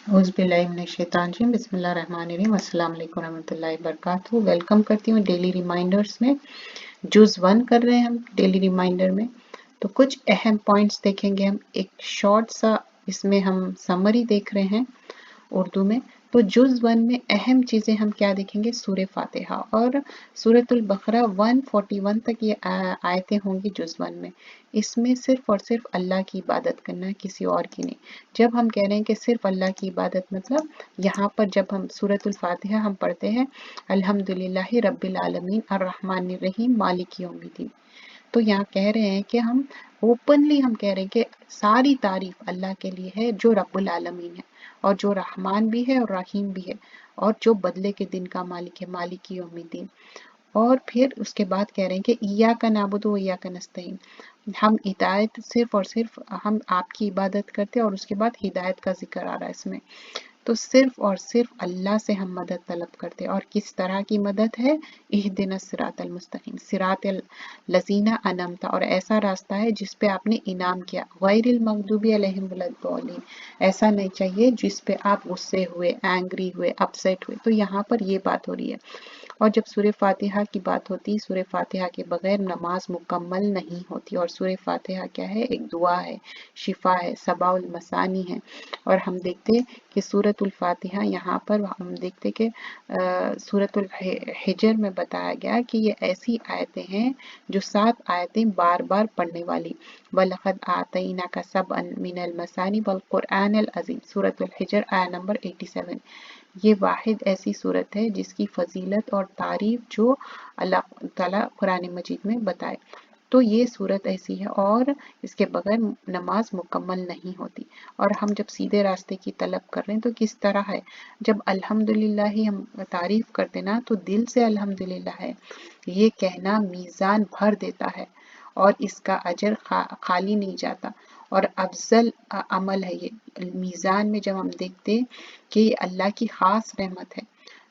औज़ुबिल्लाहिमिनश्शैतानिर्रजीम बिस्मिल्लाहिर्रहमानिर्रहीम अस्सलाम वालेकुम रहमतुल्लाहि वबरकातुहू। वेलकम करती हूँ डेली रिमाइंडर्स में। जुज़ 1 कर रहे हैं हम डेली रिमाइंडर में। तो कुछ अहम पॉइंट्स देखेंगे हम। एक शॉर्ट सा इसमें हम समरी देख रहे हैं उर्दू में। तो जुज़ 1 में अहम चीज़ें हम क्या देखेंगे, सूरह फातिहा और सूरतुल बकरा 141 तक ये आयतें होंगी जुज़ 1 में। इसमें सिर्फ और सिर्फ अल्लाह की इबादत करना है, किसी और की नहीं। जब हम कह रहे हैं कि सिर्फ अल्लाह की इबादत, मतलब यहाँ पर जब हम सूरतुल फातिहा हम पढ़ते हैं अल्हम्दुलिल्लाहि रब्बिल आलमीन अर्रहमानिर रहीम मालिक यौमिद्दीन, तो यहाँ कह रहे हैं कि हम ओपनली हम कह रहे हैं कि सारी तारीफ अल्लाह के लिए है जो रब्बुल आलमीन है और जो रहमान भी है और रहीम भी है और जो बदले के दिन का मालिक है, मालिक यौमिद्दीन। और फिर उसके बाद कह रहे हैं कि इय्याका नअबुदु व इय्याका नस्तईन, हम हिदायत सिर्फ और सिर्फ हम आपकी इबादत करते हैं। और उसके बाद हिदायत का जिक्र आ रहा है इसमें। तो सिर्फ और सिर्फ अल्लाह से हम मदद तलब करते हैं। और किस तरह की मदद है, इहदिनस सिरातल मुस्तकीम, सिरातल लजीना अनमता, और ऐसा रास्ता है जिस पे आपने इनाम किया, गैरिल मगदूबी अलैहिम वलद्दौलीन, ऐसा नहीं चाहिए जिस पे आप गुस्से हुए, एंग्री हुए, अपसेट हुए। तो यहाँ पर ये बात हो रही है। और जब सूरह फातिहा की बात होती है, सूरह फातिहा के बगैर नमाज मुकम्मल नहीं होती। और सूरह फातिहा क्या है, एक दुआ है, शिफा है, सबाउल मसानी है। और हम देखते कि सूरतुल फातिहा यहाँ पर हम देखते कि सूरतुल हिजर में बताया गया कि ये ऐसी आयतें हैं जो 7 आयतें बार बार पढ़ने वाली। वलक़द आतैना का सबअन मिनल मसानी वल क़ुरआनिल अज़ीम, सूरतुल हिजर आया नंबर 87। ये वाहिद ऐसी सूरत है जिसकी फजीलत और तारीफ जो अल्लाह ताला कुरान मजीद में बताए। तो ये सूरत ऐसी है और इसके बगैर नमाज मुकम्मल नहीं होती। और हम जब सीधे रास्ते की तलब कर रहे हैं तो किस तरह है, जब अल्हम्दुलिल्लाह ही हम तारीफ करते ना, तो दिल से अल्हम्दुलिल्लाह है ये कहना मीज़ान भर देता है और इसका अजर खाली नहीं जाता। और अफजल अमल है ये मीज़ान में। जब हम देखते कि ये अल्लाह की ख़ास रहमत है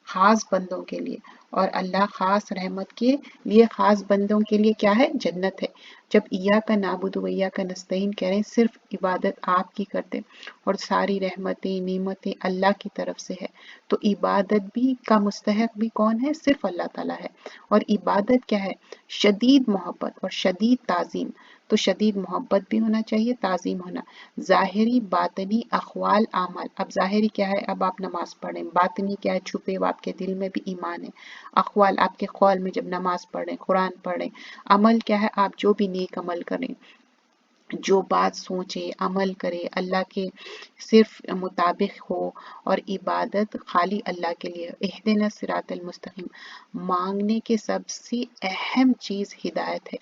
ख़ास बंदों के लिए, और अल्लाह ख़ास रहमत के लिए ख़ास बंदों के लिए क्या है, जन्नत है। जब इय्याका नअबुदु व इय्याका नस्तईन कह रहे हैं, सिर्फ इबादत आपकी करते और सारी रहमतें नेमतें अल्लाह की तरफ से है। तो इबादत भी का मुस्तहक भी कौन है, सिर्फ अल्लाह ताला है। और इबादत क्या है, शदीद मोहब्बत और शदीद ताज़ीम। तो शदीद मोहब्बत भी होना चाहिए, ताज़ीम होना, ज़ाहिरी बातनी अक़वाल आमाल। अब ज़ाहिरी क्या है, अब आप नमाज पढ़ें, बातनी क्या है, छुपे हुए आपके दिल में भी ईमान है, अक़वाल आपके क़ौल में जब नमाज पढ़ें, कुरान पढ़ें, अमल क्या है, आप जो भी नेक अमल करें, जो बात सोचे अमल करे अल्लाह के सिर्फ मुताबिक हो, और इबादत खाली अल्लाह के लिए। इहदिना सिरातल मुस्तकीम, मांगने के सबसे अहम चीज़ हिदायत है।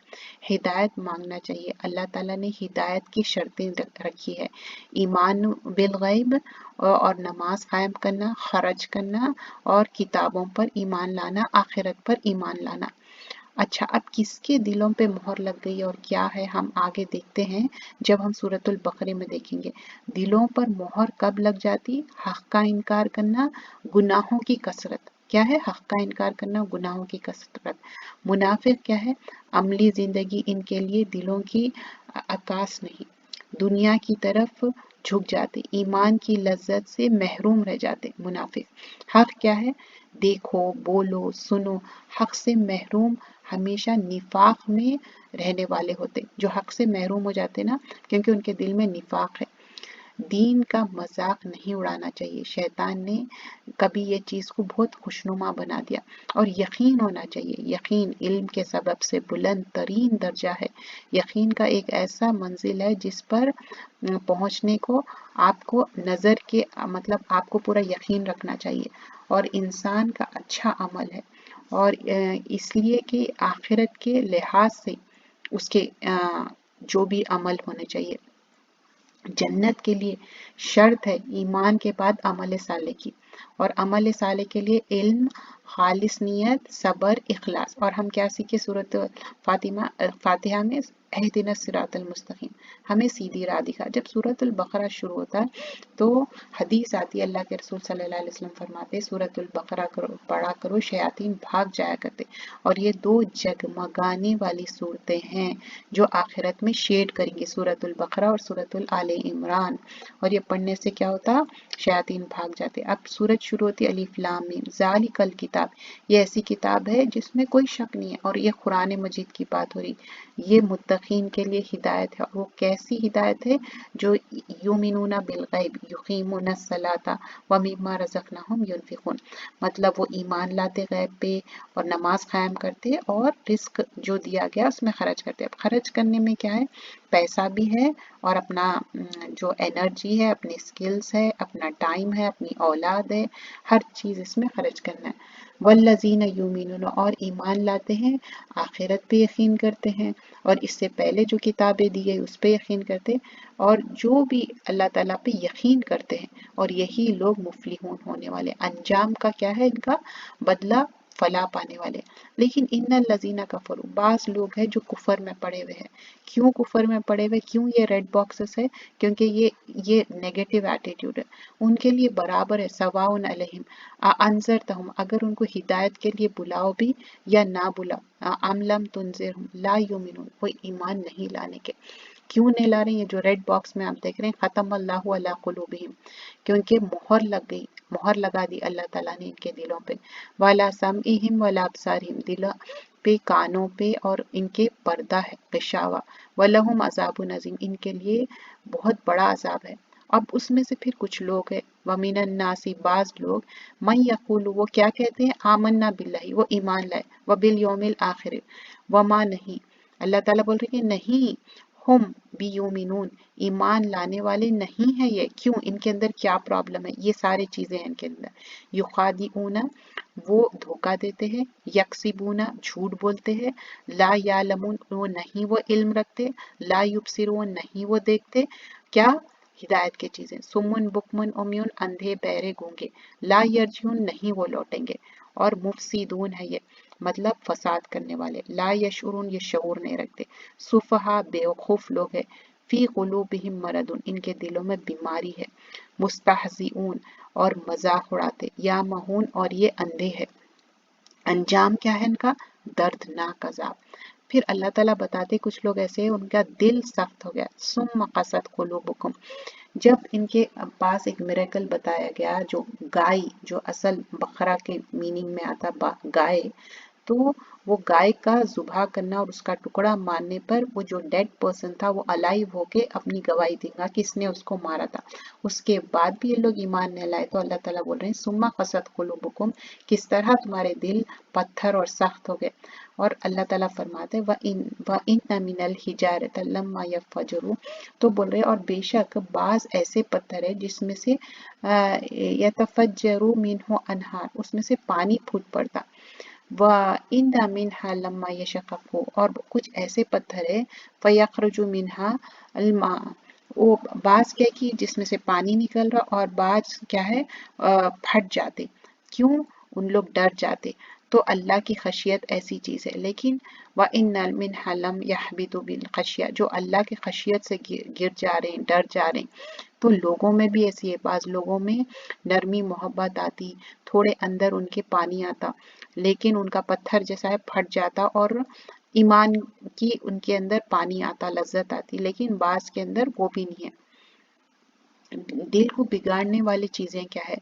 हिदायत मांगना चाहिए। अल्लाह ताला ने हिदायत की शर्तें रखी है, ईमान बिल गैब और नमाज कायम करना, खर्च करना और किताबों पर ईमान लाना, आखिरत पर ईमान लाना। अच्छा, अब किसके दिलों पे मोहर लग गई और क्या है, हम आगे देखते हैं जब हम सूरतुल बकरे में देखेंगे। दिलों पर मोहर कब लग जाती, हक का इनकार करना, गुनाहों की कसरत। क्या है, हक का इनकार करना, गुनाहों की कसरत। मुनाफिक क्या है, अमली जिंदगी इनके लिए दिलों की आकाश नहीं, दुनिया की तरफ झुक जाते, ईमान की लज्जत से महरूम रह जाते मुनाफिक। हक क्या है, देखो बोलो सुनो, हक से महरूम हमेशा निफाक में रहने वाले होते, जो हक से महरूम हो जाते ना, क्योंकि उनके दिल में निफाक है। दीन का मजाक नहीं उड़ाना चाहिए। शैतान ने कभी ये चीज़ को बहुत खुशनुमा बना दिया। और यकीन होना चाहिए, यकीन इल्म के सबब से बुलंद तरीन दर्जा है। यकीन का एक ऐसा मंजिल है जिस पर पहुंचने को आपको नज़र के मतलब आपको पूरा यकीन रखना चाहिए। और इंसान का अच्छा अमल है, और इसलिए कि आखिरत के लिहाज से उसके जो भी अमल होने चाहिए। जन्नत के लिए शर्त है ईमान के बाद अमल साले की, और अमल साले के लिए इल्म, खालिस नियत, सबर, इखलास। और हम क्या सीखे सूरत फातिहा में, एहदिना सिरातल मुस्तकीम, हमें सीधी राह दिखा। जब सूरतुल बकरा शुरू होता है तो हदीस आती है, अल्लाह के रसूल सल्लल्लाहु अलैहि वसल्लम फरमाते सूरतुल बकरा पढ़ा करो, शयातीन भाग जाया करते। और ये दो जगमगाने वाली सूरतें हैं जो आखिरत में शेड करेंगी, सूरतुल बकरा और सूरतुल आले इमरान। और ये पढ़ने से क्या होता, शयातीन भाग जाते। अब सूरत शुरू होती है अलिफ लाम मीम, ज़ालिकल किताब, ये ऐसी किताब है जिसमें कोई शक नहीं है। और ये कुरान मजीद की बात हो रही, ये मुत्तकीन के लिए हिदायत है। और वो कैसी हिदायत है, जो युमिनूना बिल गैब युकीमुना सलाता व मिम्मा रज़क़नाहुम युनफिकून, मतलब वो ईमान लाते गैब पे और नमाज कायम करते और रिस्क जो दिया गया उसमें खर्च करते। अब खर्च करने में क्या है, पैसा भी है और अपना जो एनर्जी है, अपनी स्किल्स है, अपना टाइम है, अपनी औलाद है, हर चीज़ इसमें खर्च करना है। वल्लज़ीना युमिनून, और ईमान लाते हैं, आखिरत पे यकीन करते हैं और इससे पहले जो किताबें दी गई उस पे यकीन करते हैं। और जो भी अल्लाह ताला पे यकीन करते हैं, और यही लोग मुफलिहून होने वाले, अंजाम का क्या है इनका, बदला फला पाने वाले। लेकिन इन्नल लजीना कफरू, बास लोग हैं जो कुफर में पड़े हुए हैं। क्यों कुफर में पड़े हुए, क्यों ये रेड बॉक्सेस है, क्योंकि ये नेगेटिव एटीट्यूड है। उनके लिए बराबर है, सवाउन अलैहिम अनज़रतहुम, अगर उनको हिदायत के लिए बुलाओ भी या ना बुलाओ, अम लम तुनज़िरहुम ला युमिनून, वो ईमान नहीं लाने के। क्यों नहीं ला रहे, ये जो रेड बॉक्स में आप देख रहे हैं, खत्म अल्लाहु अला कुलूबिहिम, क्योंकि मोहर लग गई, मोहर लगा दी अल्लाह ताला ने इनके दिलों पे। वाला समइहिम वाला अबसारिहिम, दिलों पे, कानों पे और इनके पर्दा है, गिशावा। वलहुम अज़ाबुन अज़ीम, इनके लिए बहुत बड़ा अजाब है। अब उसमें से फिर कुछ लोग हैं, वमिनन नासी, बाज लोग, मन यकूलु, वो क्या कहते हैं, आमन्ना बिल्लाही, वो ईमान लाए, व बिल यौमिल आखिर, वमा नहीं, अल्लाह ताला बोल रहे हैं कि नहीं, हम बियुमिनून, ईमान लाने वाले नहीं है ये। क्यों, इनके अंदर क्या प्रॉब्लम है, ये सारी चीजें हैं इनके अंदर। युखादिऊना, वो धोखा देते हैं, यक्सिबूना, झूठ बोलते हैं, ला यालमून, वो नहीं वो इल्म रखते, ला युबसिरून, नहीं वो देखते, क्या, हिदायत की चीजें, सुमुन बुकमुन उम्यून, अंधे बहरे गूंगे, ला यरजून, नहीं वो लौटेंगे। और मुफसिदून है ये, मतलब फसाद करने वाले, ला यशउरून, ये शऊर नहीं रखते। सुफहा, बेवकूफ लोग है, फी कुलूबिहिम मरदुन, इनके दिलों में बीमारी है। मुस्तहजिऊन, और मजाक उड़ाते, या महून, और ये अंधे है। अंजाम क्या है इनका, दर्दनाक अजाब। फिर अल्लाह ताला बताते कुछ लोग ऐसे हैं उनका दिल सख्त हो गया, सुम्मा क़सत क़ुलूबुकुम, जब इनके पास एक मिरेकल बताया गया, जो गाय, जो असल बकरा के मीनिंग में आता गाय, तो वो गाय का जुबा करना और उसका टुकड़ा मारने पर वो जो डेड पर्सन था वो अलाइव होके अपनी गवाही देगा कि इसने उसको मारा था। उसके बाद भी ये लोग ईमान नहीं लाए, तो अल्लाह ताला बोल रहे हैं सुम्मा क़सत क़ुलूबुकुम, किस तरह तुम्हारे दिल पत्थर और सख्त हो गए। और अल्लाह ताला फरमाते हैं व इन मिनल हिजारत लम्मा यफजरू, तो बोल रहे और बेशक बाज ऐसे पत्थर है जिसमें से यतफज्जरू मिन्हु अनहार, उसमें से पानी फूट पड़ता। व इन मिनहा लम्मा यशक़क़ू, और कुछ ऐसे पत्थर है फयख़रुजु मिनहा अलमा, वो बाज क्या कि जिसमें से पानी निकल रहा, और बाज क्या है, फट जाते। क्यों, उन लोग डर जाते। तो अल्लाह की खशियत ऐसी चीज है। लेकिन व इन मिनहा लम यहबितु बिल खशिया, जो अल्लाह की खशियत से गिर जा रहे हैं, डर जा रहे हैं। तो लोगों में भी ऐसी है, बाज लोगों में नरमी मोहब्बत आती, थोड़े अंदर उनके पानी आता, लेकिन उनका पत्थर जैसा है फट जाता, और ईमान की उनके अंदर पानी आता, लज्जत आती, लेकिन बाज के अंदर वो भी नहीं है। दिल को बिगाड़ने वाली चीजें क्या है,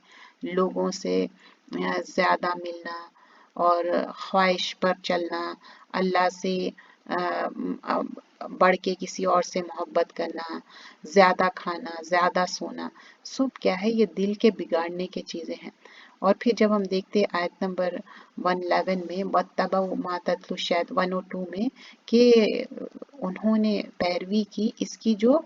लोगों से ज्यादा मिलना और ख्वाहिश पर चलना, अल्लाह से बढ़ के किसी और से मोहब्बत करना, ज्यादा खाना, ज्यादा सोना, सब क्या है, ये दिल के बिगाड़ने की चीजें हैं। और फिर जब हम देखते हैं आयत नंबर 111 में, वत्तबअ मा तत्लु शैतान 102 में, कि उन्होंने पैरवी की इसकी जो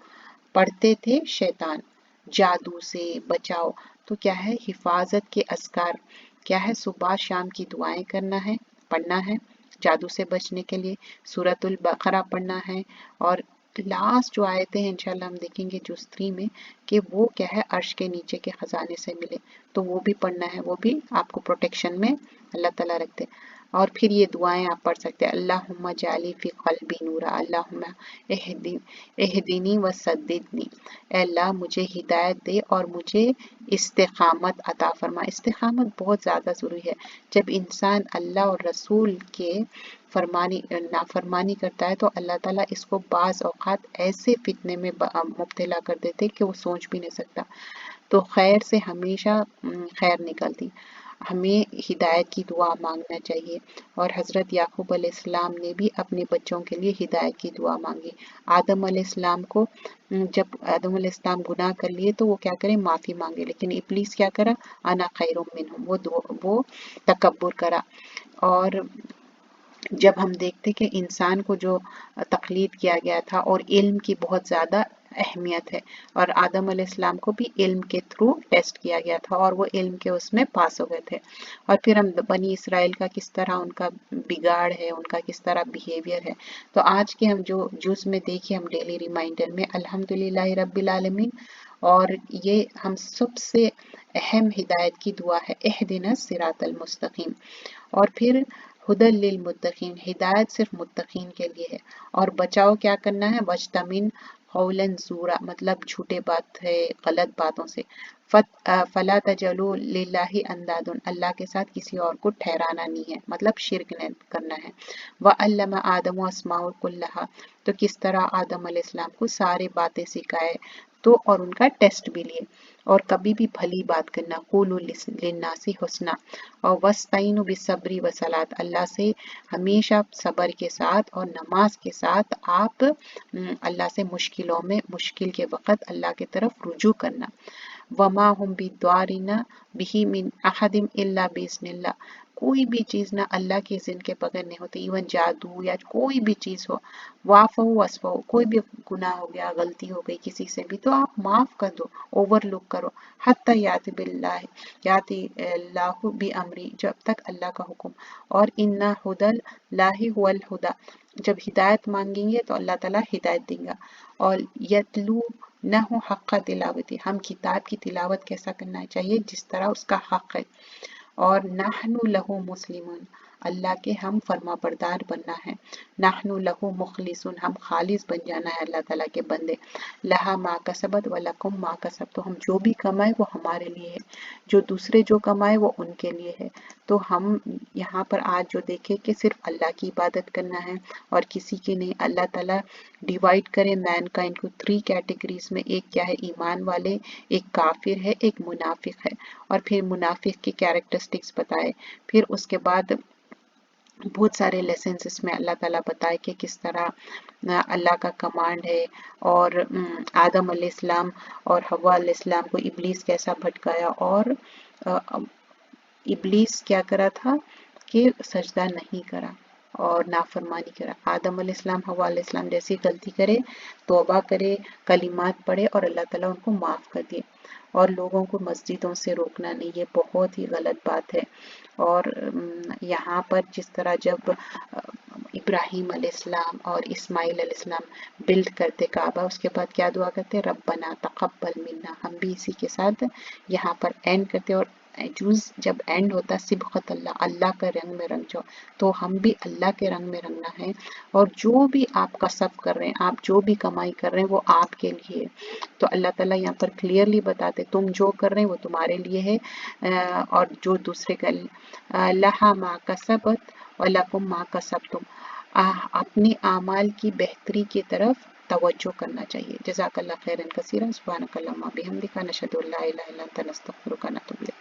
पढ़ते थे शैतान, जादू से बचाओ। तो क्या है, हिफाजत के अस्कार, क्या है, सुबह शाम की दुआएं करना है, पढ़ना है जादू से बचने के लिए, सूरतुल बकरा पढ़ना है, और लास्ट जो आयतें हैं इंशाल्लाह हम देखेंगे जुज़ 3 में कि वो क्या है, अर्श के नीचे के खजाने से मिले, तो वो भी पढ़ना है, वो भी आपको प्रोटेक्शन में अल्लाह ताला रखते हैं। और फिर ये दुआएं आप पढ़ सकते हैं, अल्लाहुम्मा जाली फी क़ल्बी नूरा, अल्लाहुम्मा एहदी एहदिनी व सद्दिदनी, ए अल्लाह मुझे हिदायत दे और मुझे इस्तिक़ामत अता फरमा। इस्तिक़ामत बहुत ज़्यादा ज़रूरी है। जब इंसान अल्लाह और रसूल के फरमानी नाफरमानी करता है तो अल्लाह ताला इसको बाज़ औक़ात ऐसे फितने में मुब्तला कर देते कि वो सोच भी नहीं सकता। तो खैर से हमेशा खैर निकलती। हमें हिदायत की दुआ मांगना चाहिए। और हज़रत याकूब अलैहिस्सलाम ने भी अपने बच्चों के लिए हिदायत की दुआ मांगी। आदम अलैहिस्सलाम को जब आदम अलैहिस्सलाम गुनाह कर लिए तो वो क्या करे, माफ़ी मांगे, लेकिन इब्लीस क्या करा, अना खैरुम मिनहुम, वो तकब्बुर करा। और जब हम देखते कि इंसान को जो तकलीद किया गया था और इल्म की बहुत ज़्यादा अहमियत है, और आदम अलैहिस्सलाम को भी इल्म के थ्रू टेस्ट किया गया था और वो इल्म के उसमें पास हो गए थे। और फिर हम बनी इसराइल का किस तरह उनका बिगाड़ है, उनका किस तरह बिहेवियर है। तो आज के हम जो जुज़ में देखिए, हम डेली रिमाइंडर में अल्हम्दुलिल्लाहि रब्बिल आलमीन, और ये हम सबसे अहम हिदायत की दुआ है, इहदिना सिरातल मुस्तकीम। और फिर हुदल लिल मुत्तकीन, हिदायत सिर्फ मुत्तकीन के लिए है। और बचाव क्या करना है, वज्तमिन कौलन ज़ूरा, मतलब झूठे बात है, गलत बातों से। फला तजलू लिल्लाहि अंदादुन, अल्लाह के साथ किसी और को ठहराना नहीं है, मतलब शिर्क नहीं करना है। व अल्लमा आदम अस्माउल कुल्लहा, तो किस तरह आदम अलैहिस्सलाम को सारे बातें सिखाए, तो और उनका टेस्ट भी लिए। और कभी भी भली बात करना, कुलू लिन्नासी हुस्ना, और वस्तईनु बिसब्री व सलात, अल्लाह से हमेशा सब्र के साथ और नमाज के साथ आप अल्लाह से मुश्किल के वक़्त अल्लाह की तरफ रुजू करना। वमा हुम बिद्वारिना बिही मिन अहदिम इल्ला बिइज़्निल्लाह, कोई भी चीज़ ना अल्लाह के इज़्न के बगैर नहीं होती, इवन जादू या कोई भी चीज़ हो। वाफ़ो वस्फ़ो, कोई भी गुनाह हो गया, गलती हो गई किसी से भी, तो आप माफ़ कर दो, ओवरलुक करो। हत्ता याति बिल्लाह याति अल्लाहु बि अमरी, जब तक अल्लाह का हुक्म। और इन्ना हुदल लाहि हुवल हुदा, जब हिदायत मांगेंगे तो अल्लाह ताला हिदायत देगा। और यतलू नहु हक़्क़ तिलावती, हम किताब की तिलावत कैसा करना चाहिए, जिस तरह उसका हक है। और नाहनु लहु मुस्लिमून, अल्लाह के हम फर्मा बरदार बनना है। नाहनु लहु मुखलिसून, हम खालिस बन जाना है अल्लाह ताला के बंदे। लहा मा कसबत व लकुम मा कसब, तो हम जो भी कमाए वो हमारे लिए है, जो दूसरे जो कमाए वो उनके लिए है। तो हम यहाँ पर आज जो देखें कि सिर्फ अल्लाह की इबादत करना है और किसी की नहीं। अल्लाह ताला डिवाइड करे मैनकाइंड को 3 कैटेगरीज में, एक क्या है, ईमान वाले, एक काफिर है, एक मुनाफिक है। और फिर मुनाफिक की कैरेक्टरिस्टिक्स बताए। फिर उसके बाद बहुत सारे लेसन्स इसमें अल्लाह ताला बताए कि किस तरह अल्लाह का कमांड है। और आदम अलैहिस्सलाम और हव्वा अलैहिस्सलाम को इब्लीस कैसा भटकाया, और इब्लीस क्या करा था कि सजदा नहीं करा और नाफरमानी करा। आदम अलैहिस्सलाम हव्वा अलैहिस्सलाम जैसी गलती करे, तौबा करे, कलिमात पढ़े और अल्लाह ताला उनको माफ़ कर दिए। और लोगों को मस्जिदों से रोकना नहीं, ये बहुत ही गलत बात है। और यहाँ पर जिस तरह जब इब्राहीम अलैहिस्सलाम और इस्माइल अलैहिस्सलाम बिल्ड करते काबा, उसके बाद क्या दुआ करते, रब्बना तक़ब्बल मिन्ना, हम भी इसी के साथ यहाँ पर एंड करते। और जूज़ जब एंड होता, सिबक़त अल्लाह, अल्लाह के रंग में रंग जाओ, तो हम भी अल्लाह के रंग में रंगना है। और जो भी आप कसब कर रहे हैं, आप जो भी कमाई कर रहे हैं, वो आपके लिए है। तो अल्लाह ताला यहाँ पर क्लियरली बताते, तुम जो कर रहे हैं वो तुम्हारे लिए है, और जो दूसरे का लहा मा कसबत व लकुम मा कसबतुम, अपने आमाल की बेहतरी की तरफ तवज्जो करना चाहिए। जज़ाकल्लाह खैरन कसीरन, सुब्हानकल्लाहुम्मा बिहम्दिका, नशहदु अल्ला इलाहा इल्ला अंता, नस्तगफिरुका व नतूबु इलैक।